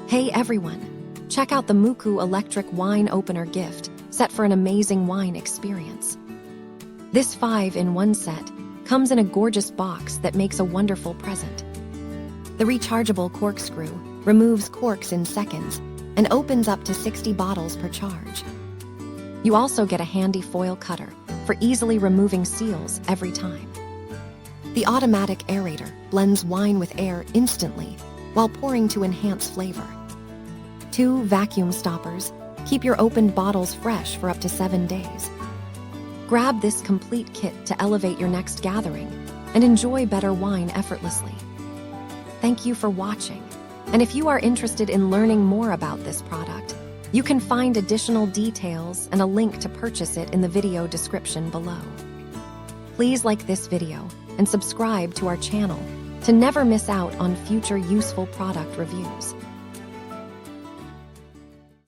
Hey everyone! Check out the Moocoo electric wine opener gift, set for an amazing wine experience. This 5-in-1 set comes in a gorgeous box that makes a wonderful present. The rechargeable corkscrew removes corks in seconds and opens up to 60 bottles per charge. You also get a handy foil cutter for easily removing seals every time. The automatic aerator blends wine with air instantly while pouring to enhance flavor. 2 vacuum stoppers keep your opened bottles fresh for up to 7 days. Grab this complete kit to elevate your next gathering and enjoy better wine effortlessly. Thank you for watching, and if you are interested in learning more about this product, you can find additional details and a link to purchase it in the video description below. Please like this video and subscribe to our channel to never miss out on future useful product reviews.